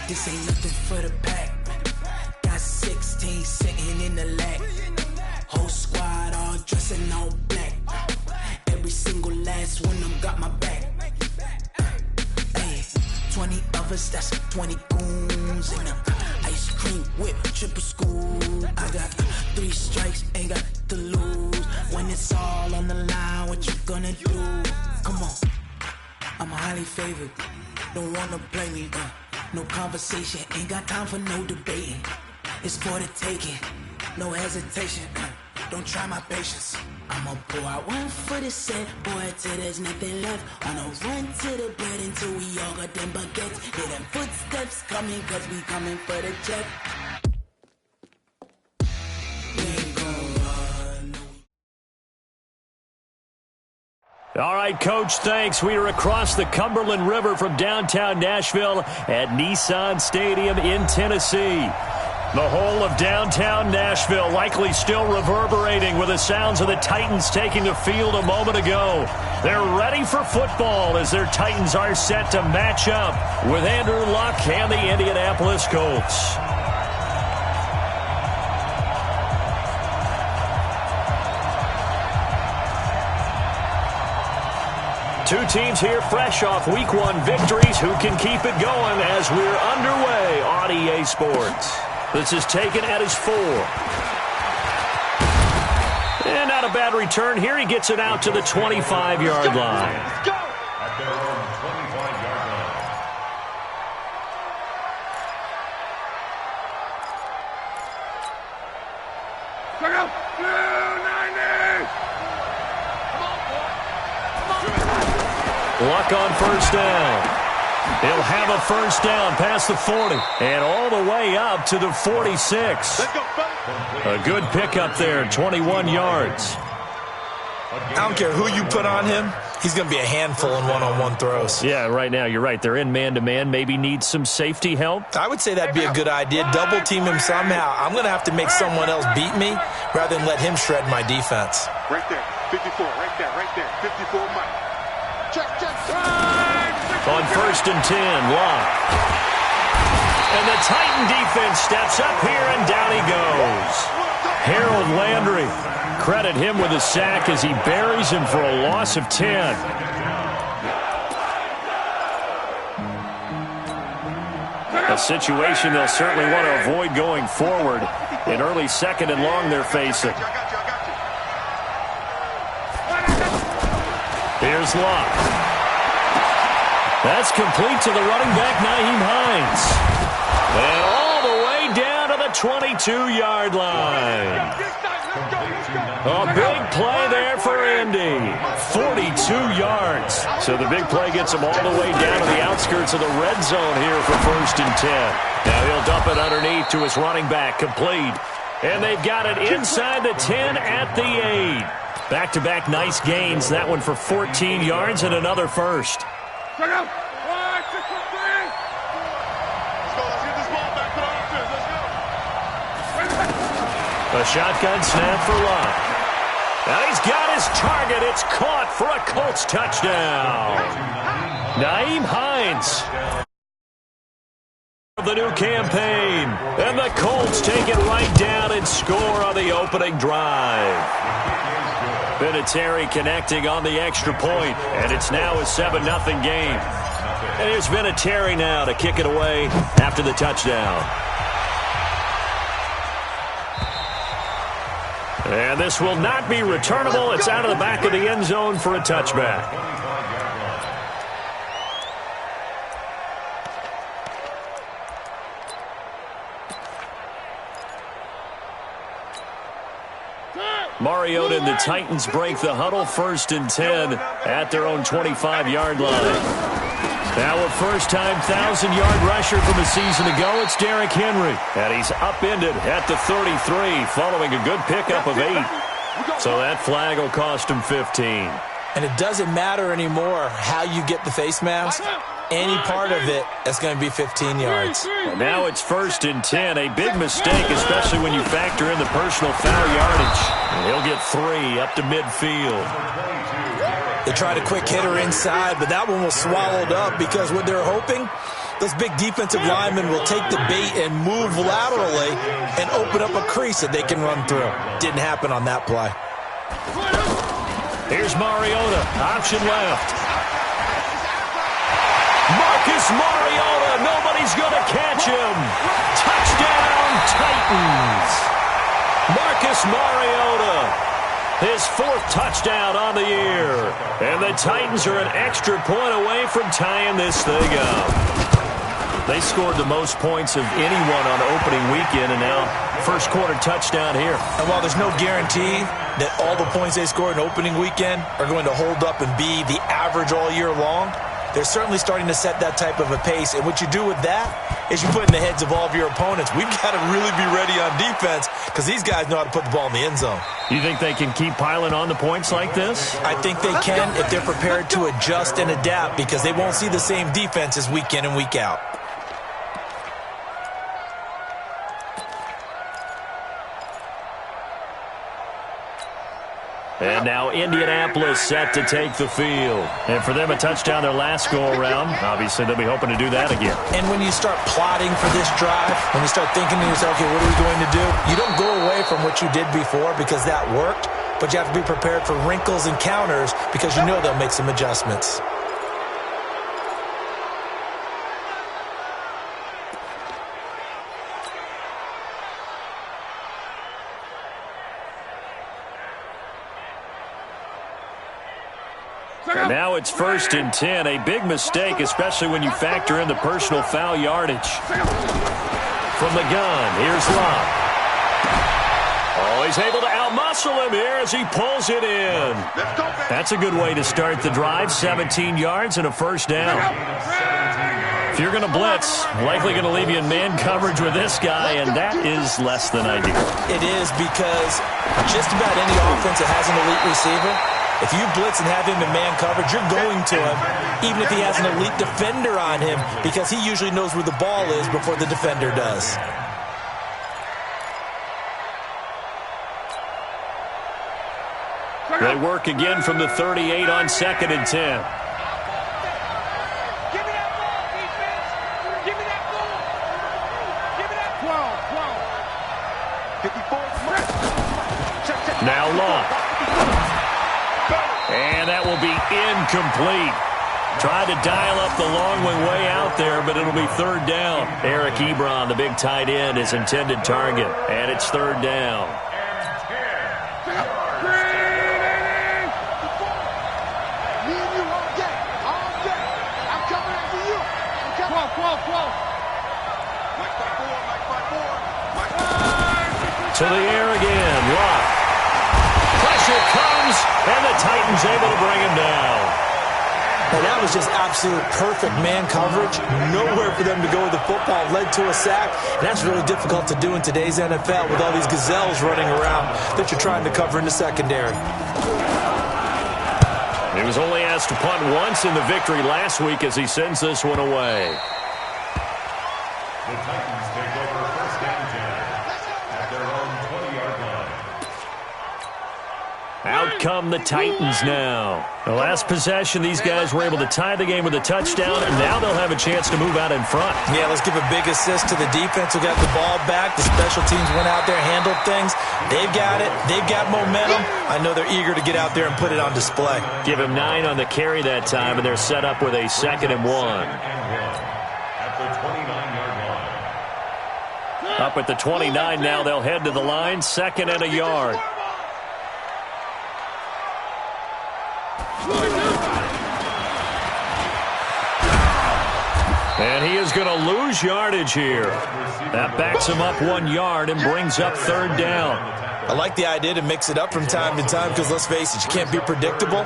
This ain't nothing for the pack. Got 16 sitting in the lap. Whole squad all dressing all black. Every single last one of them got my back. 20 of us, that's 20 goons in a ice cream whip, triple school. I got 3 strikes, ain't got to lose. When it's all on the line, what you gonna do? Come on, I'm highly favored. Don't wanna play me, no conversation, ain't got time for no debating. It's for the taking, no hesitation. Don't try my patience. I'ma pull out one for the set, boy, till there's nothing left. On a run to the bed until we all got them baguettes. Hear them footsteps coming, cause we coming for the check. We ain't gon' run. All right, Coach, thanks. We are across the Cumberland River from downtown Nashville at Nissan Stadium in Tennessee. The whole of downtown Nashville likely still reverberating with the sounds of the Titans taking the field a moment ago. They're ready for football as their Titans are set to match up with Andrew Luck and the Indianapolis Colts. Two teams here fresh off Week 1 victories who can keep it going as we're underway on EA Sports. This is taken at his 4. And not a bad return here. He gets it out to the 25-yard line. Let's go. At their own 25-yard line. Check out. 290. Luck on first down. He'll have a first down past the 40 and all the way up to the 46. A good pickup there, 21 yards. I don't care who you put on him. He's going to be a handful in one-on-one throws. Yeah, right now you're right. They're in man-to-man. Maybe needs some safety help. I would say that'd be a good idea. Double team him somehow. I'm going to have to make someone else beat me rather than let him shred my defense. Right there. 54. Right there. 54 Mike. Check. On first and 10, Locke. And the Titan defense steps up here, and down he goes. Harold Landry. Credit him with a sack as he buries him for a loss of 10. A situation they'll certainly want to avoid going forward. In early second and long they're facing. Here's Locke. That's complete to the running back, Nyheim Hines. And all the way down to the 22-yard line. A big play there for Indy. 42 yards. So the big play gets him all the way down to the outskirts of the red zone here for first and 10. Now he'll dump it underneath to his running back, complete. And they've got it inside the 10 at the 8. Back-to-back nice gains. That one for 14 yards and another first. Check out. 1, 6, 3. Let's get this ball back to the offense. Let's go. A shotgun snap for Locke. Now he's got his target. It's caught for a Colts touchdown. Nyheim Hines. The new campaign. And the Colts take it right down and score on the opening drive. Vinatieri connecting on the extra point, and it's now a 7-0 game. And here's Vinatieri now to kick it away after the touchdown. And this will not be returnable. It's out of the back of the end zone for a touchback. Mariota and the Titans break the huddle, first and 10 at their own 25-yard line. Now a first-time 1,000-yard rusher from a season ago, it's Derrick Henry. And he's upended at the 33 following a good pickup of 8. So that flag will cost him 15. And it doesn't matter anymore how you get the face mask. Any part of it, that's going to be 15 yards. And now it's first and 10. A big mistake, especially when you factor in the personal foul yardage. And he'll get 3 up to midfield. They tried a quick hitter inside, but that one was swallowed up because what they're hoping those big defensive linemen will take the bait and move laterally and open up a crease that they can run through. Didn't happen on that play. Here's Mariota, option left. Marcus Mariota, nobody's going to catch him. Touchdown, Titans. Marcus Mariota, his 4th touchdown on the year. And the Titans are an extra point away from tying this thing up. They scored the most points of anyone on opening weekend, and now first quarter touchdown here. And while there's no guarantee that all the points they scored in opening weekend are going to hold up and be the average all year long, they're certainly starting to set that type of a pace. And what you do with that is you put in the heads of all of your opponents, we've got to really be ready on defense because these guys know how to put the ball in the end zone. You think they can keep piling on the points like this? I think they can if they're prepared to adjust and adapt, because they won't see the same defenses week in and week out. And now Indianapolis set to take the field. And for them, a touchdown their last go-around. Obviously, they'll be hoping to do that again. And when you start plotting for this drive, when you start thinking to yourself, okay, what are we going to do? You don't go away from what you did before because that worked, but you have to be prepared for wrinkles and counters because you know they'll make some adjustments. And now it's 1st and 10. A big mistake, especially when you factor in the personal foul yardage. From the gun, here's Love. Oh, he's able to outmuscle him here as he pulls it in. That's a good way to start the drive. 17 yards and a first down. If you're going to blitz, likely going to leave you in man coverage with this guy, and that is less than ideal. It is, because just about any offense that has an elite receiver, if you blitz and have him in man coverage, you're going to him, even if he has an elite defender on him, because he usually knows where the ball is before the defender does. They work again from the 38 on 2nd and 10. Now Love. And that will be incomplete. Tried to dial up the long way out there, but it'll be 3rd down. Eric Ebron, the big tight end, his intended target. And it's 3rd down. To the air again. Love. Pressure comes, and the Titans able to bring him down. And that was just absolute perfect man coverage. Nowhere for them to go with the football. Led to a sack. And that's really difficult to do in today's NFL with all these gazelles running around that you're trying to cover in the secondary. He was only asked to punt once in the victory last week as he sends this one away. The Titans take over 1st and 10 at their own 20-yard line. Out come the Titans now. The last possession, these guys were able to tie the game with a touchdown, and now they'll have a chance to move out in front. Yeah, let's give a big assist to the defense who got the ball back. The special teams went out there, handled things. They've got it. They've got momentum. I know they're eager to get out there and put it on display. Give him 9 on the carry that time, and they're set up with a 2nd and 1. At the 29-yard line. Up at the 29 now, they'll head to the line, 2nd and a yard. And he is going to lose yardage here. That backs him up 1 yard and brings up 3rd down. I like the idea to mix it up from time to time because, let's face it, you can't be predictable.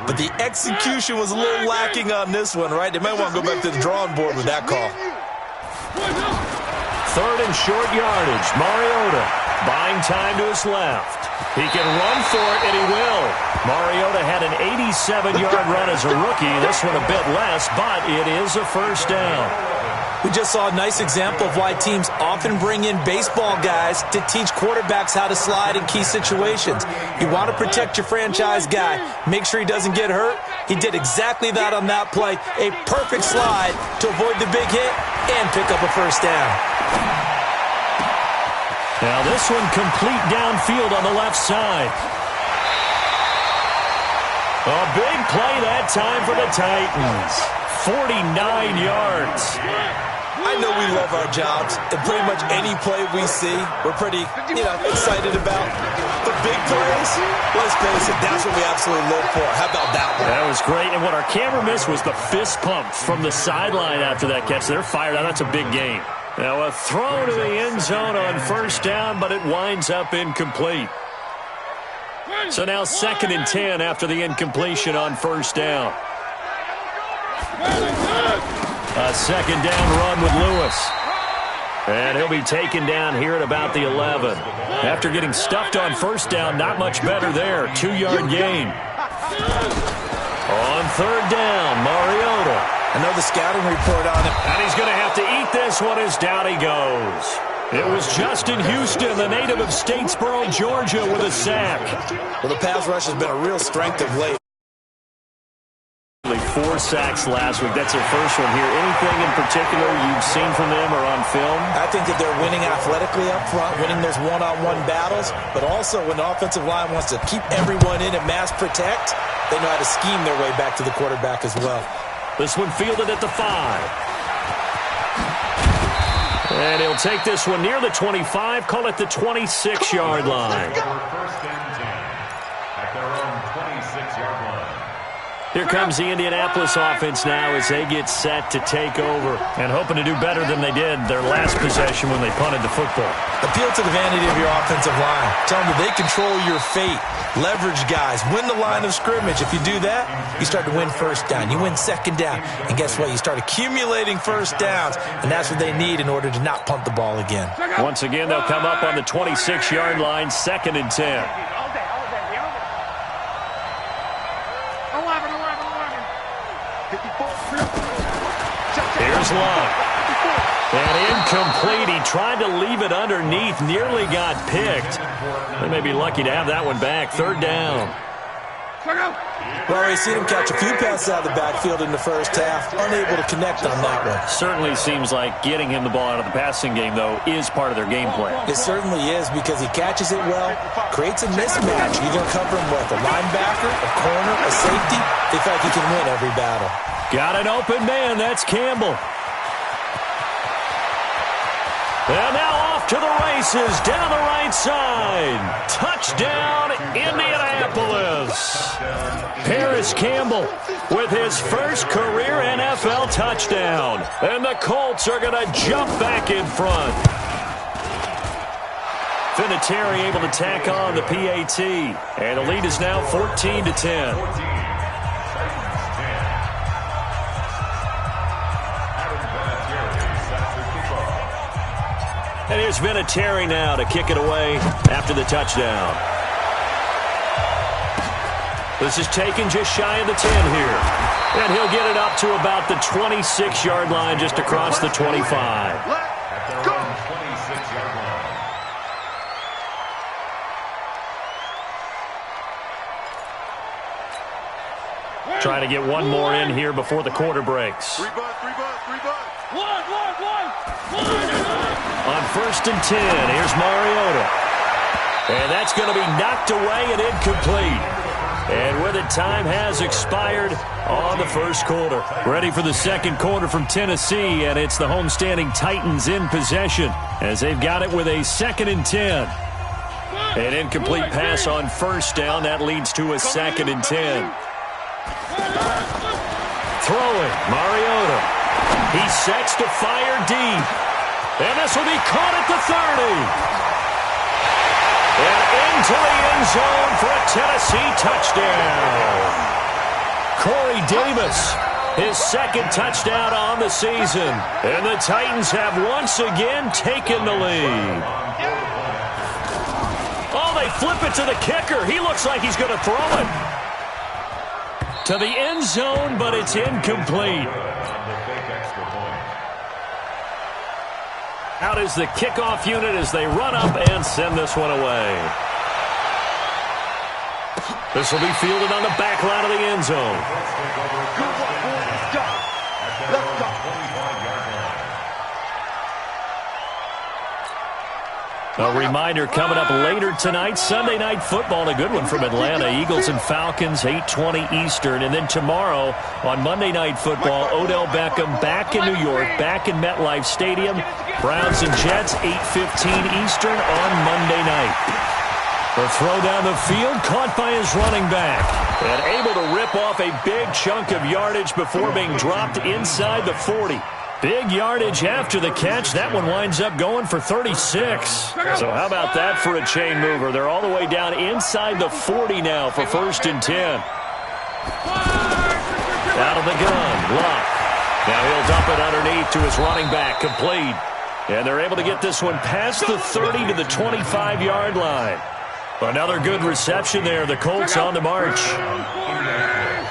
But the execution was a little lacking on this one, right? They might want to go back to the drawing board with that call. 3rd and short yardage. Mariota buying time to his left. He can run for it, and he will. Mariota had an 87-yard run as a rookie. This one a bit less, but it is a first down. We just saw a nice example of why teams often bring in baseball guys to teach quarterbacks how to slide in key situations. You want to protect your franchise guy. Make sure he doesn't get hurt. He did exactly that on that play. A perfect slide to avoid the big hit and pick up a first down. Now this one complete downfield on the left side. A big play that time for the Titans. 49 yards. I know we love our jobs, and pretty much any play we see, we're pretty, excited about. But big plays, let's face it, that's what we absolutely live for. How about that one? That was great, and what our camera missed was the fist pump from the sideline after that catch. They're fired out. That's a big game. Now a throw to the end zone on first down, but it winds up incomplete. So now 2nd and 10 after the incompletion on first down. A 2nd down run with Lewis. And he'll be taken down here at about the 11. After getting stuffed on first down, not much better there. 2-yard gain. On 3rd down, Mariota. Another scouting report on it. And he's going to have to eat this one as down he goes. It was Justin Houston, the native of Statesboro, Georgia, with a sack. Well, the pass rush has been a real strength of late. 4 sacks last week. That's their first one here. Anything in particular you've seen from them or on film? I think that they're winning athletically up front, winning those one-on-one battles, but also when the offensive line wants to keep everyone in and mass protect, they know how to scheme their way back to the quarterback as well. This one fielded at the 5. And he'll take this one near the 25, call it the 26-yard line. First and 10 at their own 26-yard line. Here comes the Indianapolis offense now as they get set to take over and hoping to do better than they did their last possession when they punted the football. Appeal to the vanity of your offensive line. Tell them that they control your fate. Leverage guys. Win the line of scrimmage. If you do that, you start to win first down. You win 2nd down. And guess what? You start accumulating first downs, and that's what they need in order to not punt the ball again. Once again, they'll come up on the 26-yard line, 2nd and 10. Here's Love. And incomplete. He tried to leave it underneath. Nearly got picked. They may be lucky to have that one back. 3rd down. Well, we've seen him catch a few passes out of the backfield in the first half. Unable to connect on that one. Certainly seems like getting him the ball out of the passing game, though, is part of their game plan. It certainly is because he catches it well, creates a mismatch. You're going to cover him with a linebacker, a corner, a safety. They feel like he can win every battle. Got an open man. That's Campbell. And now off to the races down the right side. Touchdown, Indianapolis. Paris Campbell with his first career NFL touchdown. And the Colts are going to jump back in front. Vinatieri able to tack on the PAT. And the lead is now 14-10. And here's Vinatieri now to kick it away after the touchdown. This is taken just shy of the 10 here. And he'll get it up to about the 26-yard line just across the 25. At their own 26-yard line. Trying to get one more in here before the quarter breaks. 3 butt. On 1st and 10, here's Mariota. And that's going to be knocked away and incomplete. And with it, time has expired on the first quarter. Ready for the second quarter from Tennessee, and it's the homestanding Titans in possession as they've got it with a 2nd and 10. An incomplete pass on first down. That leads to a 2nd and 10. Throwing, Mariota. He sets to fire deep. And this will be caught at the 30. And into the end zone for a Tennessee touchdown. Corey Davis, his 2nd touchdown on the season. And the Titans have once again taken the lead. Oh, they flip it to the kicker. He looks like he's going to throw it to the end zone, but it's incomplete. Out is the kickoff unit as they run up and send this one away. This will be fielded on the back line of the end zone. Good one, boys. Let's go. Let's go. A reminder coming up later tonight, Sunday Night Football, a good one from Atlanta. Eagles and Falcons, 8:20 Eastern. And then tomorrow on Monday Night Football, Odell Beckham back in New York, back in MetLife Stadium. Browns and Jets, 8:15 Eastern on Monday night. The throw down the field, caught by his running back. And able to rip off a big chunk of yardage before being dropped inside the 40. Big yardage after the catch. That one winds up going for 36. So how about that for a chain mover? They're all the way down inside the 40 now for 1st and 10. Out of the gun, Luck. Now he'll dump it underneath to his running back, complete. And they're able to get this one past the 30 to the 25-yard line. Another good reception there. The Colts on the march.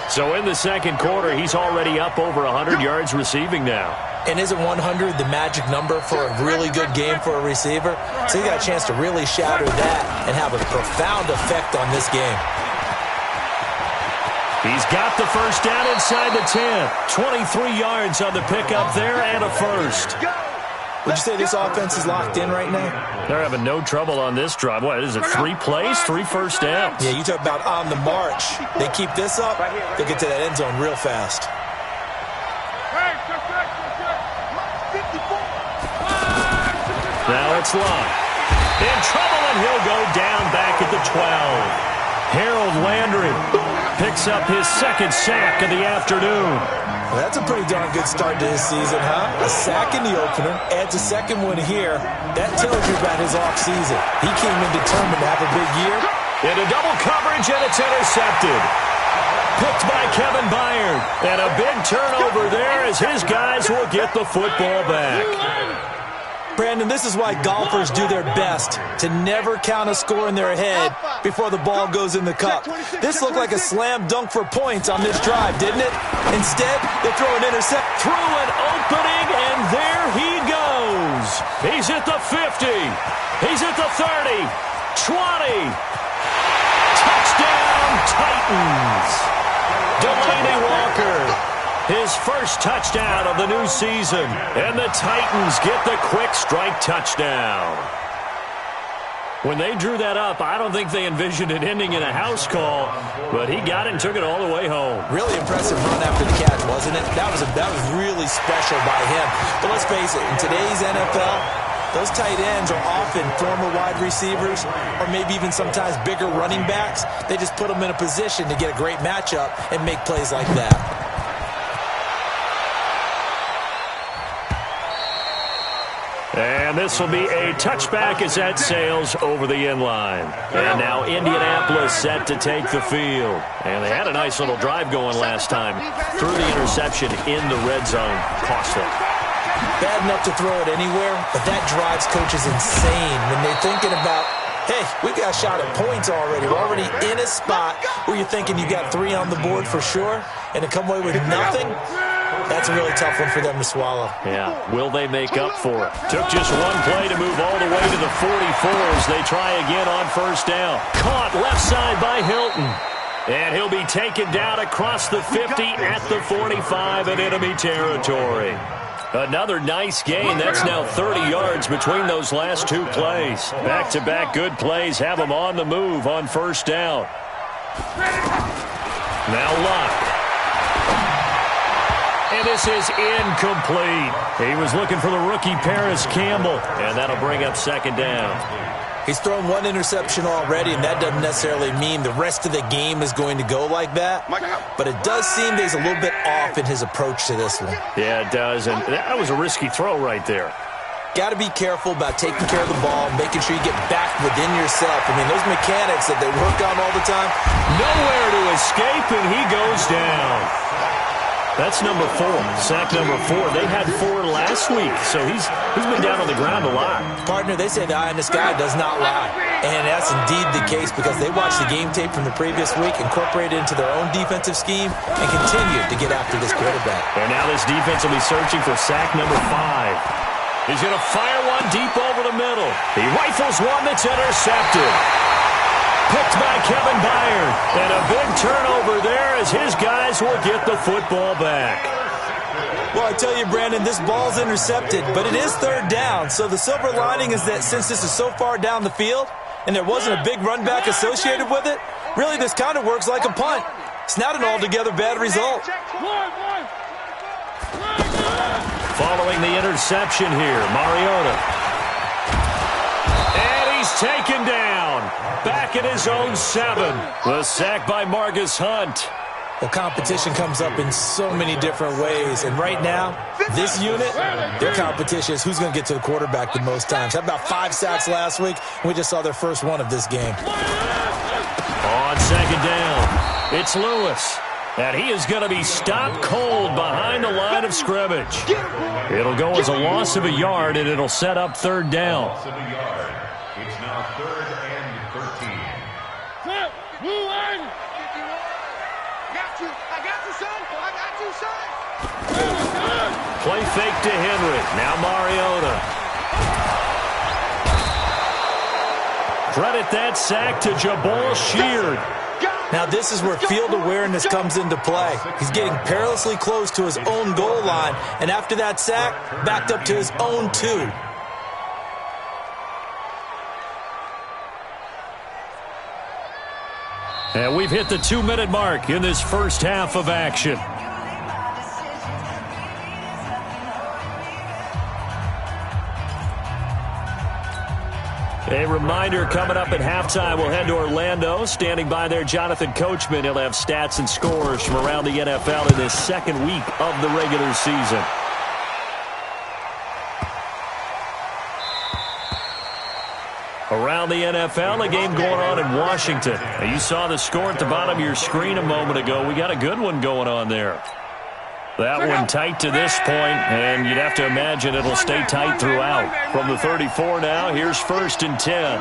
So in the second quarter, he's already up over 100 yards receiving now. And isn't 100 the magic number for a really good game for a receiver? So he got a chance to really shatter that and have a profound effect on this game. He's got the first down inside the 10. 23 yards on the pickup there and a first. Would you say this offense is locked in right now? They're having no trouble on this drive. What is it, 3 plays, 3 first downs? Yeah, you talk about on the march. They keep this up, they'll get to that end zone real fast. Now it's Luck. In trouble, and he'll go down back at the 12. Harold Landry picks up his second sack of the afternoon. Well, that's a pretty darn good start to his season, huh? A sack in the opener, adds a second one here. That tells you about his offseason. He came in determined to have a big year. Into double coverage, and it's intercepted. Picked by Kevin Byard. And a big turnover there as his guys will get the football back. Brandon, this is why golfers do their best to never count a score in their head before the ball goes in the cup. This looked like a slam dunk for points on this drive, didn't it? Instead, they throw an intercept. Through an opening, and there he goes. He's at the 50. He's at the 30. 20. Touchdown, Titans. Delaney Walker. His first touchdown of the new season. And the Titans get the quick strike touchdown. When they drew that up, I don't think they envisioned it ending in a house call, but he got it and took it all the way home. Really impressive run after the catch, wasn't it? That was really special by him. But let's face it, in today's NFL, those tight ends are often former wide receivers or maybe even sometimes bigger running backs. They just put them in a position to get a great matchup and make plays like that. And this will be a touchback as that sails over the end line. And now Indianapolis set to take the field. And they had a nice little drive going last time. Threw the interception in the red zone. Cost them. Bad enough to throw it anywhere, but that drives coaches insane when they're thinking about, hey, we got a shot at points already. We're already in a spot where you're thinking you got 3 on the board for sure, and to come away with nothing, that's a really tough one for them to swallow. Yeah, will they make up for it? Took just one play to move all the way to the 44 as they try again on first down. Caught left side by Hilton. And he'll be taken down across the 50 at the 45 in enemy territory. Another nice gain. That's now 30 yards between those last 2 plays. Back-to-back good plays have them on the move on first down. Now Luck. And this is incomplete. He was looking for the rookie Paris Campbell. And that'll bring up second down. He's thrown 1 interception already, and that doesn't necessarily mean the rest of the game is going to go like that. But it does seem that he's a little bit off in his approach to this one. Yeah, it does. And that was a risky throw right there. Got to be careful about taking care of the ball, making sure you get back within yourself. I mean, those mechanics that they work on all the time. Nowhere to escape, and he goes down. That's number 4, sack number 4. They had 4 last week, so he's been down on the ground a lot. Partner, they say the eye in the sky does not lie. And that's indeed the case because they watched the game tape from the previous week, incorporated it into their own defensive scheme, and continued to get after this quarterback. And now this defense will be searching for sack number 5. He's going to fire one deep over the middle. He rifles one that's intercepted. Picked by Kevin Byard. And a big turnover there as his guys will get the football back. Well, I tell you, Brandon, this ball's intercepted, but it is third down. So the silver lining is that since this is so far down the field and there wasn't a big run back associated with it, really this kind of works like a punt. It's not an altogether bad result. Following the interception here, Mariota. And he's taken down. Back at his own 7. The sack by Margus Hunt. Well, competition comes up in so many different ways. And right now, this unit, their competition is who's going to get to the quarterback the most times. Had about 5 sacks last week, and we just saw their first one of this game. On second down, it's Lewis. And he is going to be stopped cold behind the line of scrimmage. It'll go as a loss of a yard, and it'll set up third down. Loss of a yard. It's now 3rd and 13. Play fake to Henry. Now Mariota. Credit that sack to Jabal Sheard. Now this is where field awareness comes into play. He's getting perilously close to his own goal line, and after that sack, backed up to his own 2. And we've hit the 2-minute mark in this first half of action. A reminder, coming up at halftime, we'll head to Orlando. Standing by there, Jonathan Coachman. He'll have stats and scores from around the NFL in this second week of the regular season. Around the NFL, a game going on in Washington. Now, you saw the score at the bottom of your screen a moment ago. We got a good one going on there. That one tight to this point, and you'd have to imagine it'll stay tight throughout. From the 34 now, here's 1st and 10.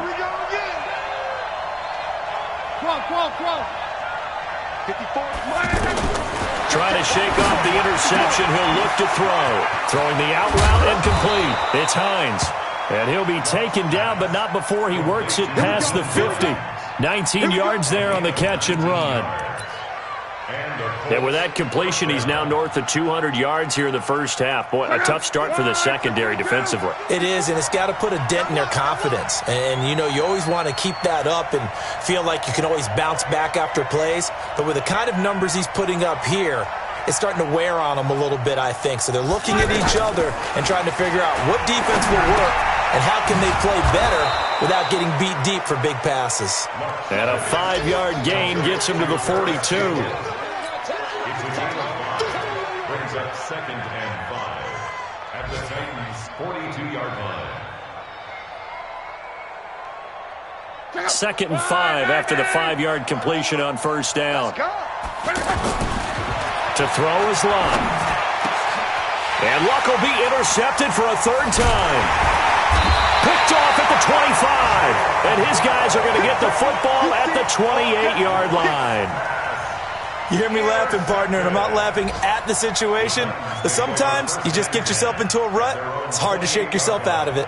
Trying to shake off the interception, he'll look to throw. Throwing the out route incomplete. It's Hines. And he'll be taken down, but not before he works it past the 50. 19 yards there on the catch and run. And with that completion, he's now north of 200 yards here in the first half. Boy, a tough start for the secondary defensively. It is, and it's got to put a dent in their confidence. And, you know, you always want to keep that up and feel like you can always bounce back after plays. But with the kind of numbers he's putting up here, it's starting to wear on them a little bit, I think. So they're looking at each other and trying to figure out what defense will work and how can they play better without getting beat deep for big passes. And a 5-yard gain gets him to the 42. Brings up 2nd and 5 at the Titans' 42-yard line. 2nd and 5 after the 5-yard completion on first down. To throw is Luck. And Luck will be intercepted for a 3rd time. Picked off at the 25. And his guys are going to get the football at the 28-yard line. You hear me laughing, partner, and I'm not laughing at the situation. But sometimes you just get yourself into a rut. It's hard to shake yourself out of it.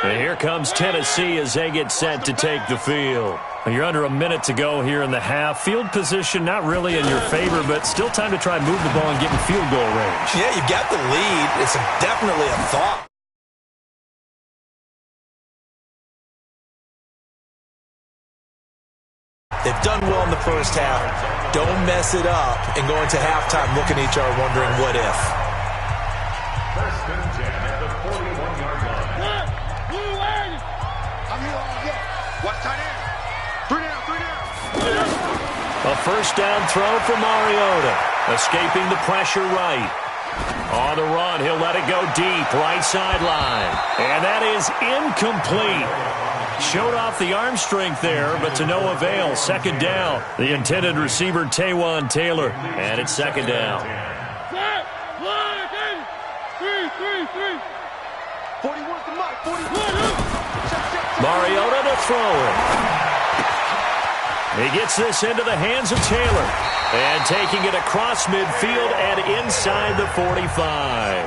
And here comes Tennessee as they get set to take the field. You're under a minute to go here in the half. Field position not really in your favor, but still time to try and move the ball and get in field goal range. Yeah, you got the lead. It's definitely a thought. They've done well in the first half. Don't mess it up and go into halftime looking at each other wondering what if. 1st and 10 at the 41-yard line. Watch tight end. 3 down. A first down throw for Mariota. Escaping the pressure right. On the run, he'll let it go deep, right sideline. And that is incomplete. Showed off the arm strength there, but to no avail. 2nd down. The intended receiver, Taywan Taylor. And it's 2nd down. 41's the mark. 41. Mariota to throw it. He gets this into the hands of Taylor. And taking it across midfield and inside the 45.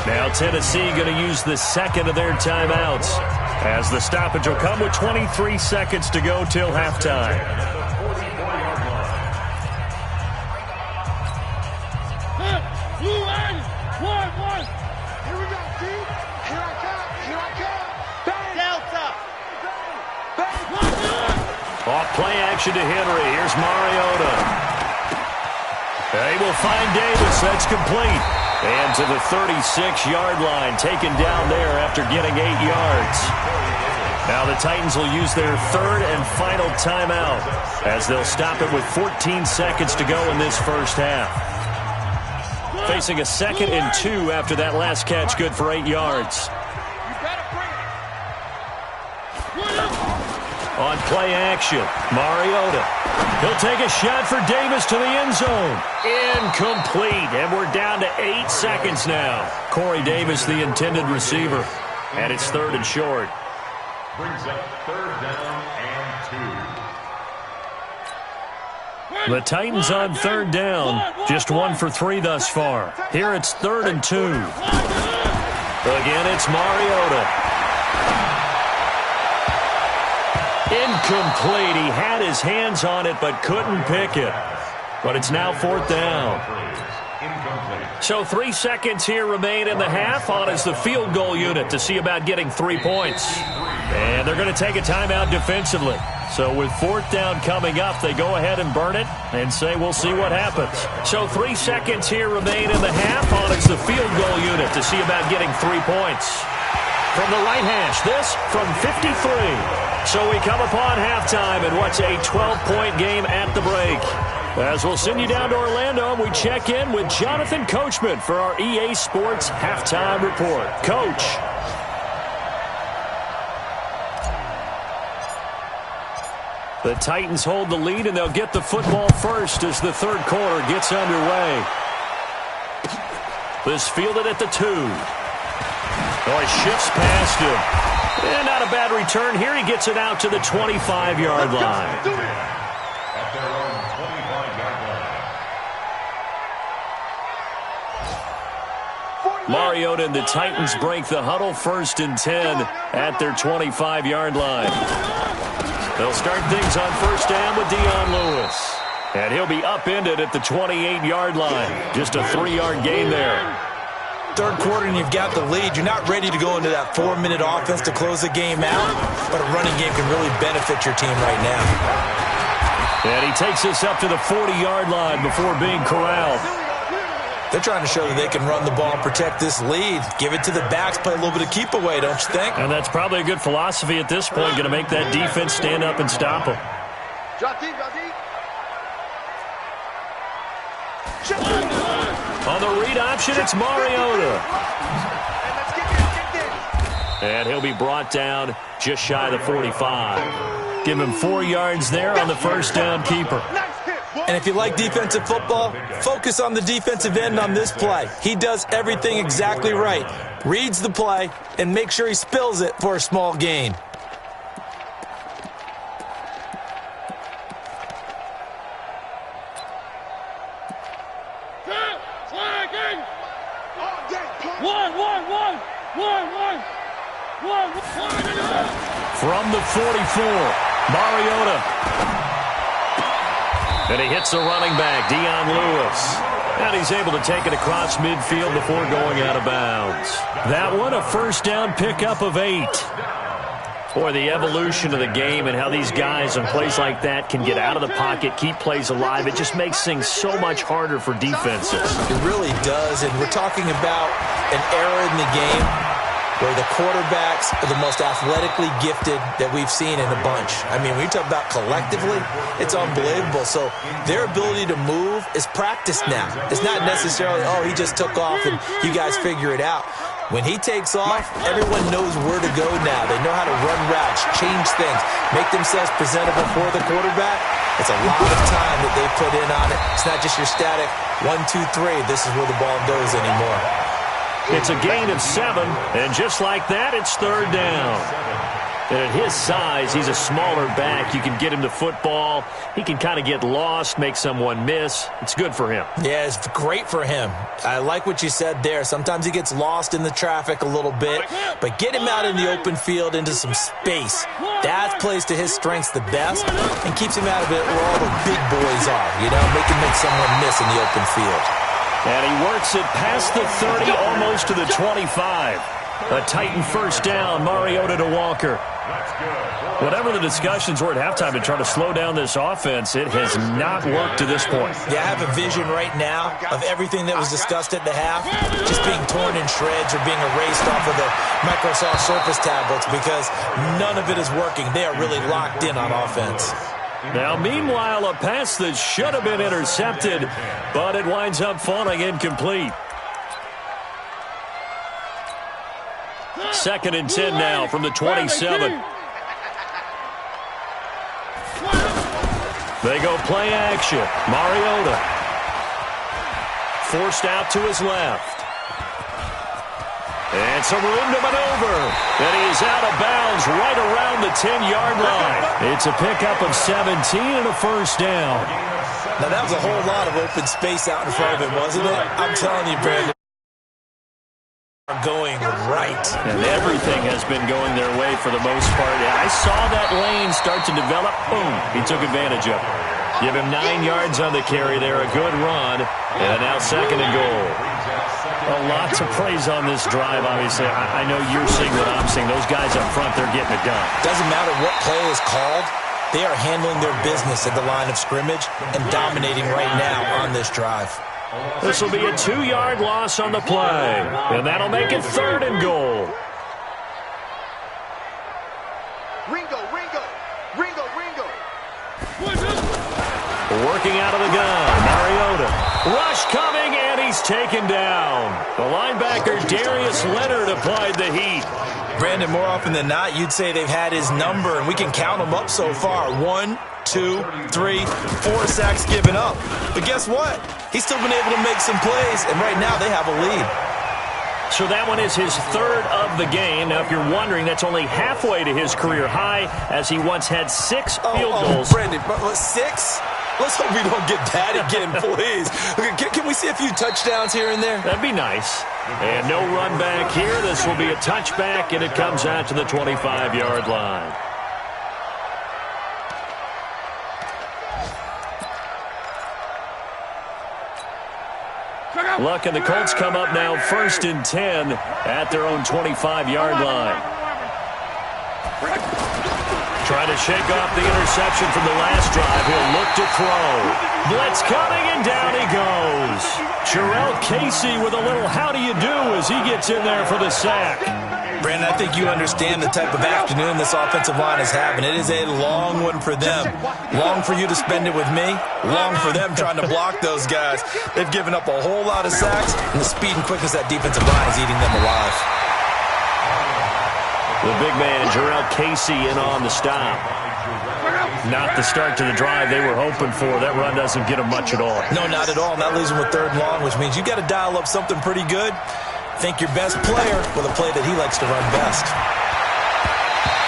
Now Tennessee going to use the second of their timeouts, as the stoppage will come with 23 seconds to go till halftime. Off play action to Henry. Here's Mariota. They will find Davis. That's complete. And to the 36-yard line, taken down there after getting 8 yards. Now the Titans will use their third and final timeout, as they'll stop it with 14 seconds to go in this first half. Facing a 2nd and 2 after that last catch, good for 8 yards. On play action, Mariota. He'll take a shot for Davis to the end zone. Incomplete, and we're down to 8 seconds now. Corey Davis, the intended receiver, and it's 3rd and short. Brings up 3rd down and 2. The Titans on 3rd down, just 1 for 3 thus far. Here it's 3rd and 2. Again, it's Mariota. Incomplete. He had his hands on it but couldn't pick it. But it's now 4th down. So 3 seconds here remain in the half. On is the field goal unit to see about getting 3 points. And they're going to take a timeout defensively. So with 4th down coming up, they go ahead and burn it and say we'll see what happens. So 3 seconds here remain in the half. On is the field goal unit to see about getting 3 points. From the right hash, this from 53. So we come upon halftime in what's a 12-point game at the break. As we'll send you down to Orlando, we check in with Jonathan Coachman for our EA Sports Halftime Report. Coach. The Titans hold the lead, and they'll get the football first as the 3rd quarter gets underway. This fielded at the 2. Oh, he shifts past him. And not a bad return here. He gets it out to the 25-yard line. At their own 25-yard line. Mariota and the Titans break the huddle, 1st and 10 at their 25-yard line. They'll start things on 1st down with Dion Lewis. And he'll be upended at the 28-yard line. Just a 3-yard gain there. 3rd quarter and you've got the lead. You're not ready to go into that 4-minute offense to close the game out, but a running game can really benefit your team right now. And he takes this up to the 40-yard line before being corralled. They're trying to show that they can run the ball and protect this lead. Give it to the backs, play a little bit of keep away, don't you think? And that's probably a good philosophy at this point, going to make that defense stand up and stop them. On the read option, it's Mariota. And he'll be brought down just shy of the 45. Give him 4 yards there on the 1st down keeper. And if you like defensive football, focus on the defensive end on this play. He does everything exactly right. Reads the play and makes sure he spills it for a small gain. From the 44, Mariota. And he hits the running back, Dion Lewis. And he's able to take it across midfield before going out of bounds. That one, a 1st down pickup of 8. Boy, the evolution of the game and how these guys in plays like that can get out of the pocket, keep plays alive, it just makes things so much harder for defenses. It really does, and we're talking about an era in the game where the quarterbacks are the most athletically gifted that we've seen in a bunch. I mean, when you talk about collectively, it's unbelievable. So their ability to move is practiced now. It's not necessarily, oh, he just took off and you guys figure it out. When he takes off, everyone knows where to go now. They know how to run routes, change things, make themselves presentable for the quarterback. It's a lot of time that they put in on it. It's not just your static 1, 2, 3. This is where the ball goes anymore. It's a gain of 7, and just like that, it's 3rd down. And at his size, he's a smaller back. You can get him to football. He can kind of get lost, make someone miss. It's good for him. Yeah, it's great for him. I like what you said there. Sometimes he gets lost in the traffic a little bit, but get him out in the open field into some space. That plays to his strengths the best and keeps him out of it where all the big boys are, you know, make him make someone miss in the open field. And he works it past the 30, almost to the 25. A Titan first down, Mariota to Walker. Whatever the discussions were at halftime to try to slow down this offense, it has not worked to this point. Yeah, I have a vision right now of everything that was discussed at the half just being torn in shreds or being erased off of the Microsoft Surface tablets because none of it is working. They are really locked in on offense. Now, meanwhile, a pass that should have been intercepted, but it winds up falling incomplete. 2nd and 10 now from the 27. They go play action. Mariota forced out to his left. And some room to maneuver. And he's out of bounds right around the 10-yard line. It's a pickup of 17 and a first down. Now, that was a whole lot of open space out in front of him, wasn't it? I'm telling you, Brandon. Going right. And everything has been going their way for the most part. I saw that lane start to develop. Boom. He took advantage of it. Give him 9 yards on the carry there. A good run. And now 2nd and goal. A lot to praise on this drive, obviously. I know you're seeing what I'm seeing. Those guys up front, they're getting it done. Doesn't matter what play is called. They are handling their business at the line of scrimmage and dominating right now on this drive. This will be a 2-yard loss on the play. And that'll make it 3rd and goal. Ringo. Working out of the gun. Mariota. Rush coming, and he's taken down. The linebacker, Darius Leonard, applied the heat. Brandon, more often than not, you'd say they've had his number, and we can count them up so far. 1, 2, 3, 4 sacks given up. But guess what? He's still been able to make some plays, and right now they have a lead. So that one is his 3rd of the game. Now, if you're wondering, that's only halfway to his career high, as he once had 6 field goals. Brandon, 6? Let's hope we don't get that again, please. Can we see a few touchdowns here and there? That'd be nice. And no run back here. This will be a touchback, and it comes out to the 25-yard line. Luck and the Colts come up now 1st and 10 at their own 25-yard line. Trying to shake off the interception from the last drive. He'll look to throw. Blitz coming, and down he goes. Jarrell Casey with a little how do you do as he gets in there for the sack. Brandon, I think you understand the type of afternoon this offensive line is having. It is a long one for them. Long for you to spend it with me. Long for them trying to block those guys. They've given up a whole lot of sacks, and the speed and quickness of that defensive line is eating them alive. The big man, Jarrell Casey, in on the stop. Not the start to the drive they were hoping for. That run doesn't get them much at all. No, not at all. Not losing with 3rd and long, which means you got to dial up something pretty good. Think your best player with a play that he likes to run best.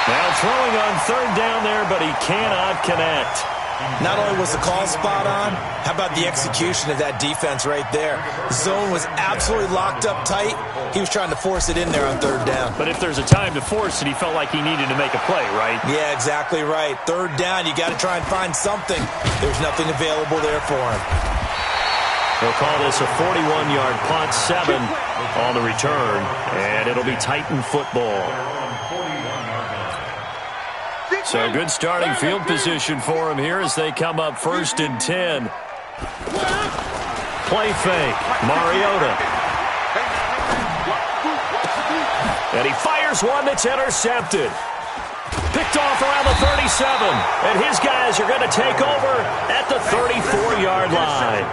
Now throwing on 3rd down there, but he cannot connect. Not only was the call spot on, how about the execution of that defense right there? Zone was absolutely locked up tight. He was trying to force it in there on 3rd down. But if there's a time to force it, he felt like he needed to make a play, right? Yeah, exactly right. 3rd down, you got to try and find something. There's nothing available there for him. They'll call this a 41-yard punt, 7 on the return, and it'll be Titan football. So good starting field position for him here as they come up 1st and 10. Play fake, Mariota. And he fires one that's intercepted. Picked off around the 37. And his guys are going to take over at the 34-yard line.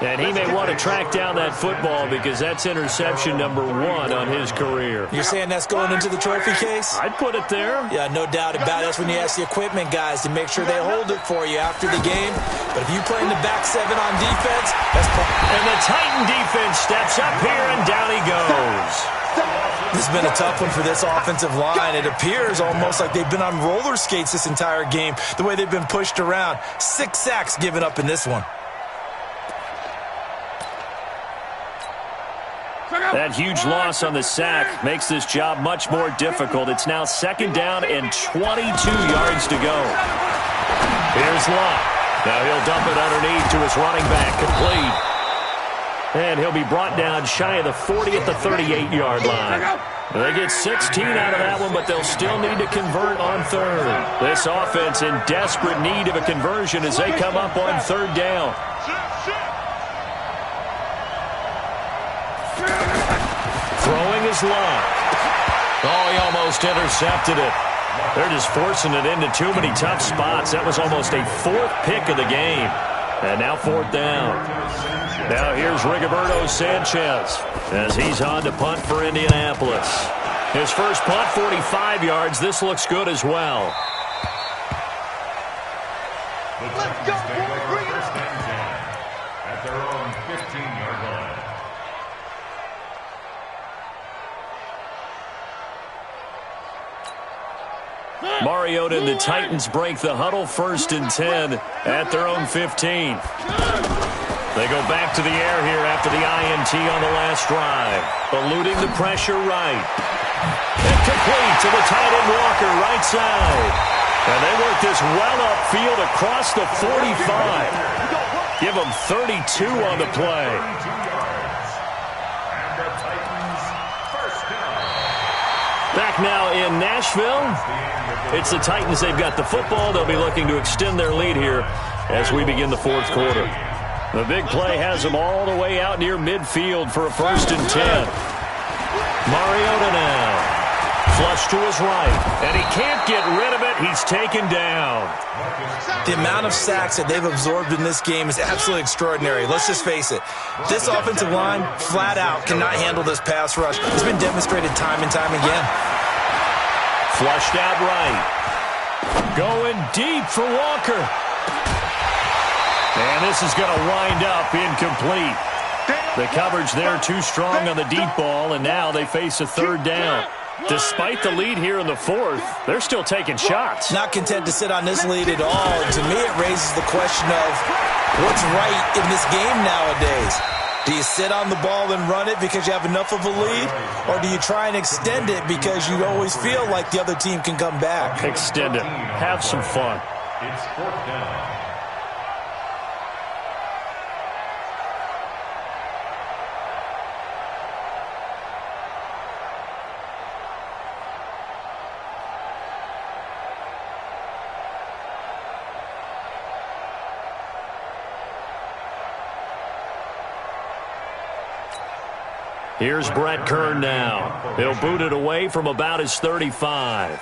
And he may want to track down that football because that's interception number 1 on his career. You're saying that's going into the trophy case? I'd put it there. Yeah, no doubt about it. That's when you ask the equipment guys to make sure they hold it for you after the game. But if you play in the back 7 on defense, that's... And the Titan defense steps up here, and down he goes. This has been a tough one for this offensive line. It appears almost like they've been on roller skates this entire game, the way they've been pushed around. 6 sacks given up in this one. That huge loss on the sack makes this job much more difficult. It's now 2nd down and 22 yards to go. Here's Locke. Now he'll dump it underneath to his running back, complete. And he'll be brought down shy of the 40 at the 38-yard line. They get 16 out of that one, but they'll still need to convert on 3rd. This offense in desperate need of a conversion as they come up on 3rd down. Throwing is Locke. Oh, he almost intercepted it. They're just forcing it into too many tough spots. That was almost a 4th pick of the game. And now 4th down. Now here's Rigoberto Sanchez as he's on to punt for Indianapolis. His first punt, 45 yards. This looks good as well. Let's go, bring it up. At their own 15-yard line. Mariota and the Titans break the huddle, 1st and 10 at their own 15. They go back to the air here after the INT on the last drive. Eluding the pressure right. And complete to the tight end Walker, right side. And they work this well upfield across the 45. Give them 32 on the play. Back now in Nashville. It's the Titans. They've got the football. They'll be looking to extend their lead here as we begin the 4th quarter. The big play has them all the way out near midfield for a 1st and 10. Mariota now. Flush to his right. And he can't get rid of it. He's taken down. The amount of sacks that they've absorbed in this game is absolutely extraordinary. Let's just face it. This offensive line, flat out, cannot handle this pass rush. It's been demonstrated time and time again. Flushed out right. Going deep for Walker. And this is going to wind up incomplete. The coverage there too strong on the deep ball, and now they face a 3rd down. Despite the lead here in the 4th, they're still taking shots. Not content to sit on this lead at all. And to me, it raises the question of what's right in this game nowadays. Do you sit on the ball and run it because you have enough of a lead? Or do you try and extend it because you always feel like the other team can come back? Extend it. Have some fun. It's 4th down. Here's Brett Kern now. He'll boot it away from about his 35.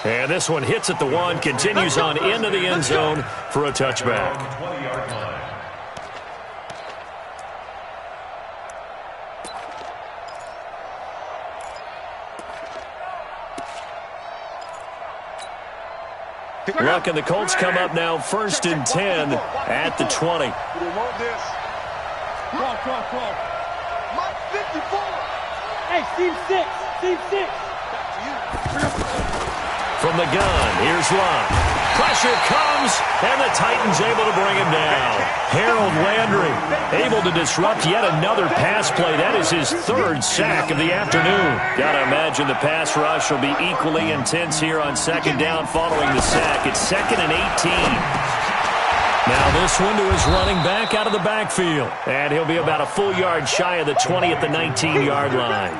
And this one hits at the 1, continues on into the end zone for a touchback. 20-yard line. Luck and the Colts come up now 1st and 10 at the 20. Hey, Team 6. Team 6. From the gun, here's Luck. Pressure comes, and the Titans able to bring him down. Harold Landry able to disrupt yet another pass play. That is his 3rd sack of the afternoon. Got to imagine the pass rush will be equally intense here on 2nd down following the sack. It's 2nd and 18. Now this one to his running back out of the backfield. And he'll be about a full yard shy of the 20 at the 19-yard line.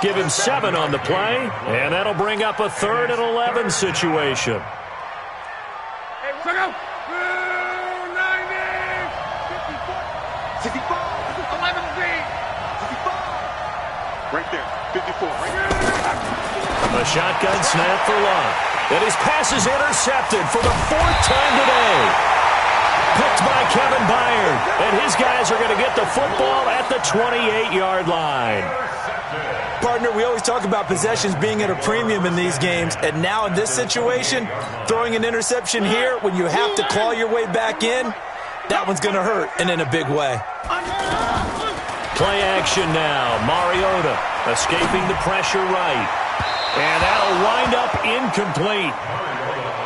Give him 7 on the play, and that'll bring up a 3rd and 11 situation. Hey, let's go. 90. 54. 11 feet. 55. Right there. 54. Right there. A shotgun snap for Luck. And his pass is intercepted for the 4th time today. Picked by Kevin Byard. And his guys are going to get the football at the 28-yard line. Partner, we always talk about possessions being at a premium in these games, and now in this situation, throwing an interception here when you have to claw your way back in, that one's going to hurt, and in a big way. Play action now. Mariota escaping the pressure right. And that'll wind up incomplete.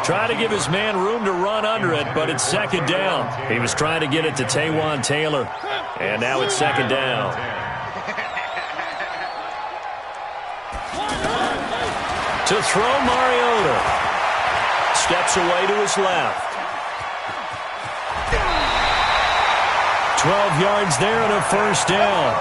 Trying to give his man room to run under it, but it's second down. He was trying to get it to Taywan Taylor, and now it's second down. To throw, Mariota. Steps away to his left. 12 yards there and a first down.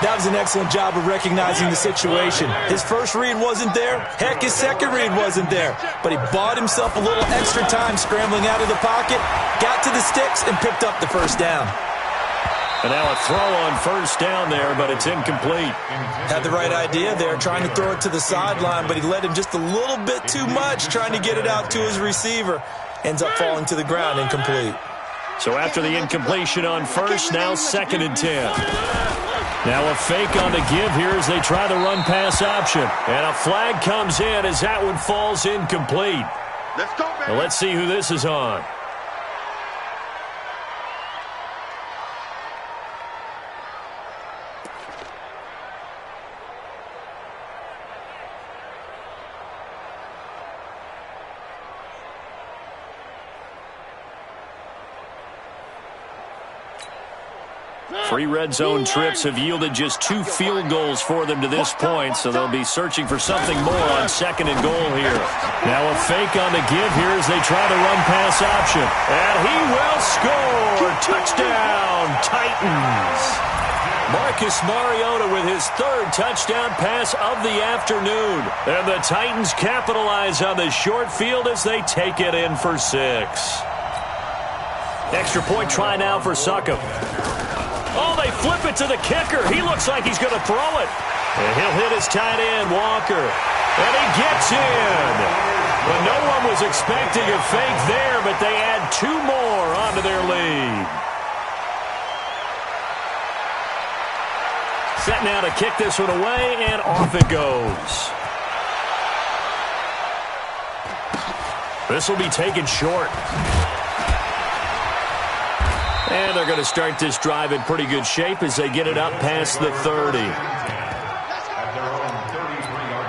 That was an excellent job of recognizing the situation. His first read wasn't there. Heck, his second read wasn't there. But he bought himself a little extra time scrambling out of the pocket, got to the sticks, and picked up the first down. And now a throw on first down there, but it's incomplete. Had the right idea there, trying to throw it to the sideline, but he led him just a little bit too much, trying to get it out to his receiver. Ends up falling to the ground, incomplete. So after the incompletion on first, now 2nd and 10. Now a fake on the give here as they try the run-pass option. And a flag comes in as that one falls incomplete. Let's go, baby. Now let's see who this is on. Three red zone trips have yielded just 2 field goals for them to this point, so they'll be searching for something more on 2nd and goal here. Now a fake on the give here as they try the run-pass option. And he will score! Touchdown, Titans! Marcus Mariota with his 3rd touchdown pass of the afternoon. And the Titans capitalize on the short field as they take it in for 6. Extra point try now for Succop. Oh, they flip it to the kicker. He looks like he's going to throw it. And he'll hit his tight end, Walker. And he gets in. Well, no one was expecting a fake there, but they add 2 more onto their lead. Set now to kick this one away, and off it goes. This will be taken short. And they're going to start this drive in pretty good shape as they get it up past the 30. At their own 33-yard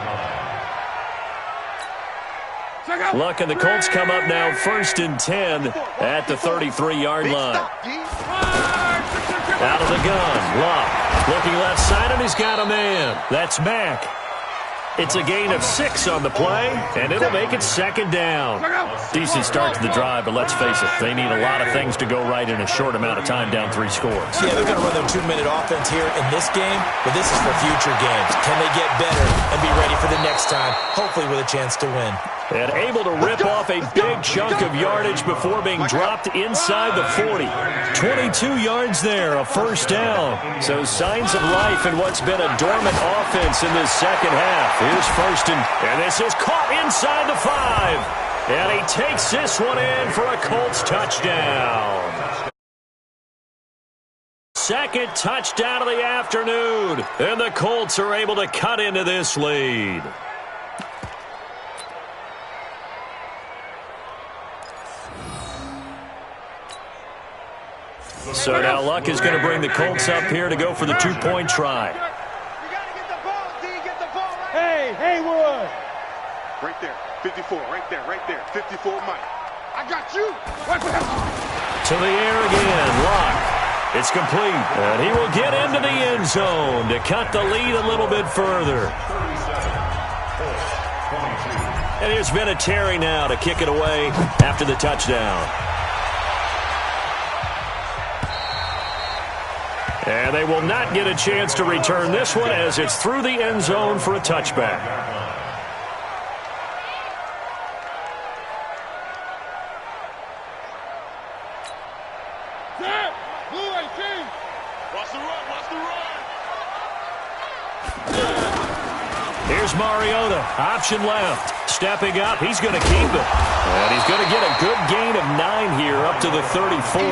line. Luck and the Colts come up now 1st and 10 at the 33-yard line. Out of the gun, Luck looking left side, and he's got a man. That's Mack. It's a gain of 6 on the play, and it'll make it 2nd down. Decent start to the drive, but let's face it, they need a lot of things to go right in a short amount of time, down 3 scores. Yeah, they're going to run their 2-minute offense here in this game, but this is for future games. Can they get better and be ready for the next time, hopefully with a chance to win? And able to rip off a big chunk of yardage before being dropped inside the 40. 22 yards there, a first down. So signs of life in what's been a dormant offense in this second half. Here's 1st and this is caught inside the 5. And he takes this one in for a Colts touchdown. 2nd touchdown of the afternoon. And the Colts are able to cut into this lead. So now Luck is going to bring the Colts up here to go for the 2-point try. You got to get the ball, D. Get the ball right. Hey, Haywood. Right there. 54. Right there. 54, Mike. I got you. To the air again. Luck. It's complete. And he will get into the end zone to cut the lead a little bit further. And here's Vinatieri now to kick it away after the touchdown. And they will not get a chance to return this one as it's through the end zone for a touchback. Blue 18. Watch the run. Here's Mariota, option left. Stepping up, he's going to keep it. And he's going to get a good gain of 9 here up to the 34.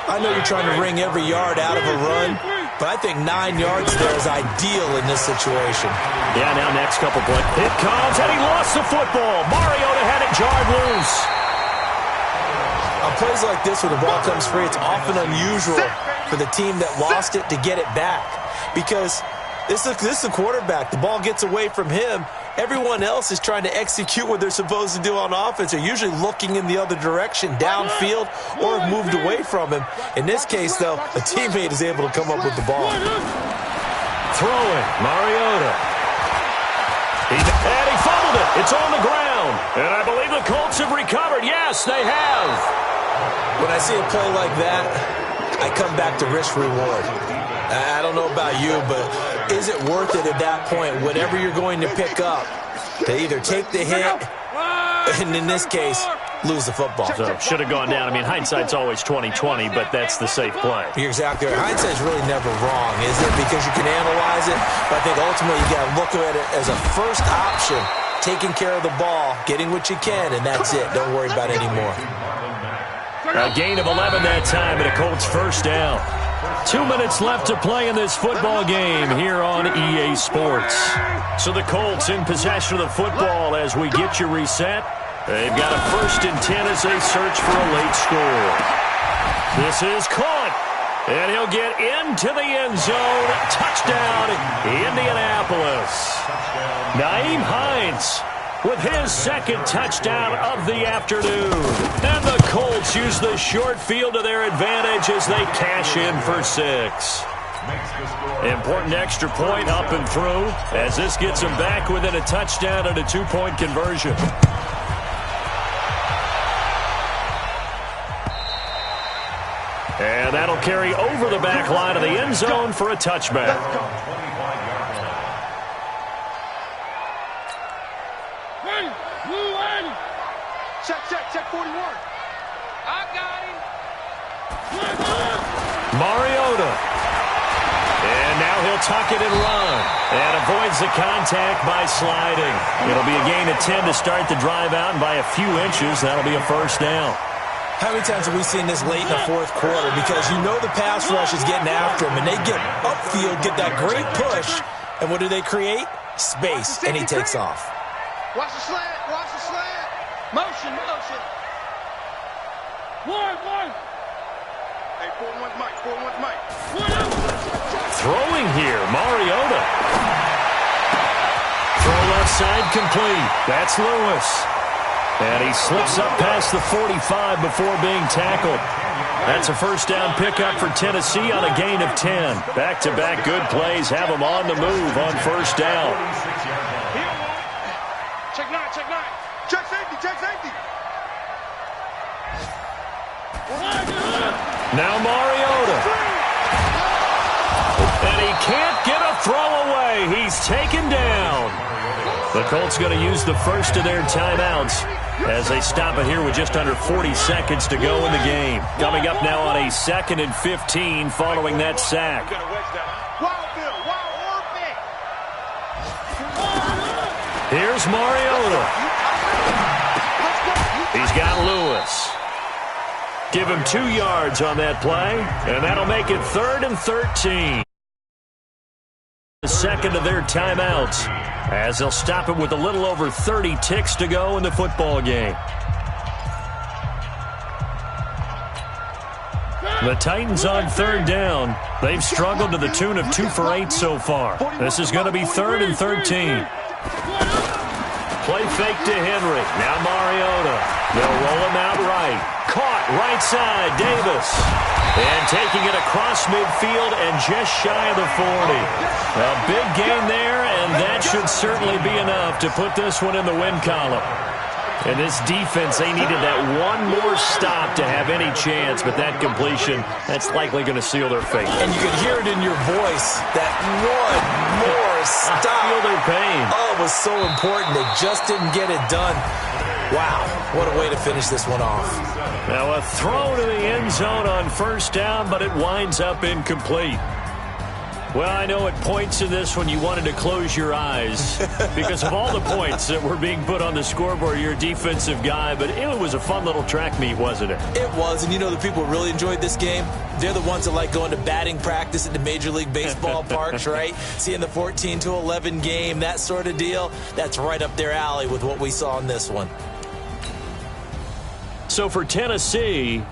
I know you're trying to wring every yard out of a run, but I think 9 yards there is ideal in this situation. Yeah, now next couple plays. It comes, and he lost the football. Mariota had it jarred loose. On plays like this where the ball comes free, it's often unusual for the team that lost it to get it back. Because this is the quarterback. The ball gets away from him. Everyone else is trying to execute what they're supposed to do on offense. They're usually looking in the other direction, downfield, or have moved away from him. In this case, though, a teammate is able to come up with the ball. Throwing, Mariota. And he fumbled it. It's on the ground. And I believe the Colts have recovered. Yes, they have. When I see a play like that, I come back to risk-reward. I don't know about you, but is it worth it at that point, whatever you're going to pick up, to either take the hit, and in this case, lose the football? So should have gone down. I mean, hindsight's always 20/20, but that's the safe play. You're exactly right. Hindsight's really never wrong, is it? Because you can analyze it, but I think ultimately you got to look at it as a first option, taking care of the ball, getting what you can, and that's it. Don't worry about it anymore. A gain of 11 that time, and a Colts first down. 2 minutes left to play in this football game here on EA Sports. So the Colts in possession of the football as we get you reset. They've got a 1st and 10 as they search for a late score. This is caught, and he'll get into the end zone. Touchdown, Indianapolis. Nyheim Hines with his 2nd touchdown of the afternoon. And the Colts use the short field to their advantage as they cash in for 6. Important extra point up and through as this gets them back within a touchdown and a 2-point conversion. And that'll carry over the back line of the end zone for a touchback. Check 41. I got him. Mariota. And now he'll tuck it and run. And avoids the contact by sliding. It'll be a gain of 10 to start the drive out, and by a few inches, that'll be a first down. How many times have we seen this late in the 4th quarter? Because you know the pass rush is getting after him, and they get upfield, get that great push, and what do they create? Space, and he takes off. Watch the slant. Watch the slant. Motion. One. Hey, 4-1 Mike. Throwing here, Mariota. Throw left side complete. That's Lewis. And he slips up past the 45 before being tackled. That's a first down pickup for Tennessee on a gain of 10. Back-to-back good plays have them on the move on first down. Check 9. Check safety. Now Mariota. And he can't get a throw away. He's taken down. The Colts going to use the first of their timeouts as they stop it here with just under 40 seconds to go in the game. Coming up now on a 2nd and 15 following that sack. Here's Mariota. He's got Lewis. Give him 2 yards on that play, and that'll make it 3rd and 13. The second of their timeouts as they'll stop it with a little over 30 ticks to go in the football game. The Titans on 3rd down. They've struggled to the tune of 2 for 8 so far. This is going to be 3rd and 13. Play fake to Henry. Now Mariota. They'll roll him out right. Caught right side, Davis. And taking it across midfield and just shy of the 40. A big gain there, and that should certainly be enough to put this one in the win column. And this defense, they needed that one more stop to have any chance, but that completion, that's likely going to seal their fate. And you can hear it in your voice, that one more stop. I feel their pain. Oh, it was so important. They just didn't get it done. Wow, what a way to finish this one off. Now a throw to the end zone on first down, but it winds up incomplete. Well, I know at points in this when you wanted to close your eyes because of all the points that were being put on the scoreboard. You're a defensive guy, but it was a fun little track meet, wasn't it? It was, and you know the people who really enjoyed this game? They're the ones that like going to batting practice at the Major League Baseball parks, right? Seeing the 14-11 game, that sort of deal. That's right up their alley with what we saw in this one. So for Tennessee,